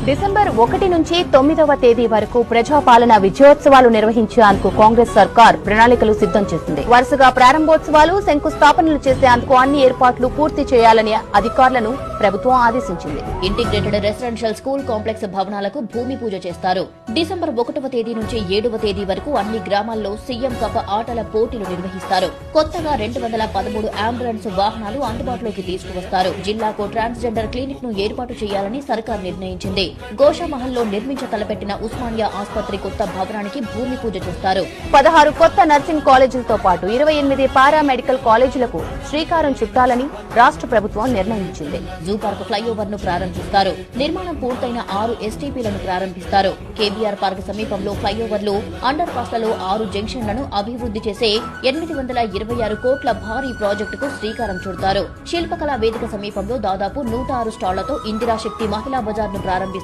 December 1 నుంచి 9వ తేదీ వరకు ప్రజాపాలన విజయోత్సవాలు నిర్వహించేందుకు కాంగ్రెస్ సర్కార్ ప్రణాళికలు సిద్దం చేసింది. వరుసగా ప్రారంభోత్సవాలు, శంకుస్థాపనలు చేసేందుకు అన్ని ఏర్పాట్లు పూర్తి చేయాలని అధికారులను ప్రభుత్వం ఆదేశించింది. ఇంటిగ్రేటెడ్ రెసిడెన్షియల్ స్కూల్ కాంప్లెక్స్ భవనాలకు భూమి పూజ చేస్తారు. డిసెంబర్ 1వ తేదీ నుంచి 7వ తేదీ వరకు అన్ని గ్రామాల్లో సీఎం కప్ ఆటల పోటీలు నిర్వహిస్తారు. కొత్తగా 213 అంబులెన్స్ వాహనాలు అందుబాటులోకి తీసుకువస్తారు. జిల్లాకు ట్రాన్స్జెండర్ క్లినిక్ ను ఏర్పాటు చేయాలని సర్కార్ నిర్ణయించింది. గోషామహల్లో నిర్మించ తలపెట్టిన ఉస్మానియా ఆసుపత్రి కొత్త భవనానికి భూమి పూజ చేస్తారు. 16 కొత్త నర్సింగ్ కాలేజీలతో పాటు 28 పారామెడికల్ కాలేజీలకు శ్రీకారం చుట్టాలని రాష్ట్ర ప్రభుత్వం నిర్ణయించింది. జూ పార్క్ ఫ్లైఓవర్ ను ప్రారంభిస్తారు. నిర్మాణం పూర్తయిన 6 ఎస్టీపీలను ప్రారంభిస్తారు. కేబీఆర్ పార్క్ సమీపంలో ఫ్లైఓవర్లు, అండర్ పాస్లలో 6 జంక్షన్లను అభివృద్ది చేసే 826 కోట్ల భారీ ప్రాజెక్టుకు శ్రీకారం చుడతారు. శిల్పకళా వేదిక సమీపంలో దాదాపు 106 స్టాళ్లతో ఇందిరాశక్తి మహిళా బజార్ ను ప్రారంభిస్తారు.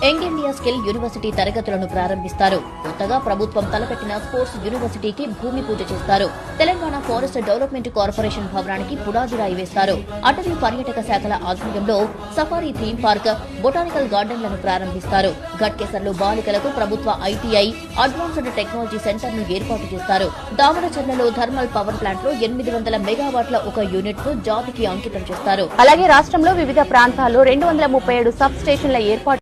యంగ్ ఇండియా స్కిల్ యూనివర్సిటీ తరగతులను ప్రారంభిస్తారు. కొత్తగా ప్రభుత్వం తలపెట్టిన స్పోర్ట్స్ యూనివర్సిటీకి భూమి పూజ చేస్తారు. తెలంగాణ ఫారెస్ట్ డెవలప్మెంట్ కార్పొరేషన్ భవనానికి పునాది రాయి వేస్తారు. అటవీ పర్యాటక శాఖల ఆధ్వర్యంలో సఫారీ థీమ్ పార్క్, బొటానికల్ గార్డెన్లను ప్రారంభిస్తారు. ఘట్కేసర్లో బాలికలకు ప్రభుత్వ ఐటీఐ అడ్వాన్స్డ్ టెక్నాలజీ సెంటర్ ను ఏర్పాటు చేస్తారు. దామరచర్లలో థర్మల్ పవర్ ప్లాంట్ లో 800 మెగావాట్ల ఒక యూనిట్ ను జాతికి అంకితం చేస్తారు. అలాగే రాష్ట్రంలో వివిధ ప్రాంతాల్లో 237 సబ్ స్టేషన్ల ఏర్పాటు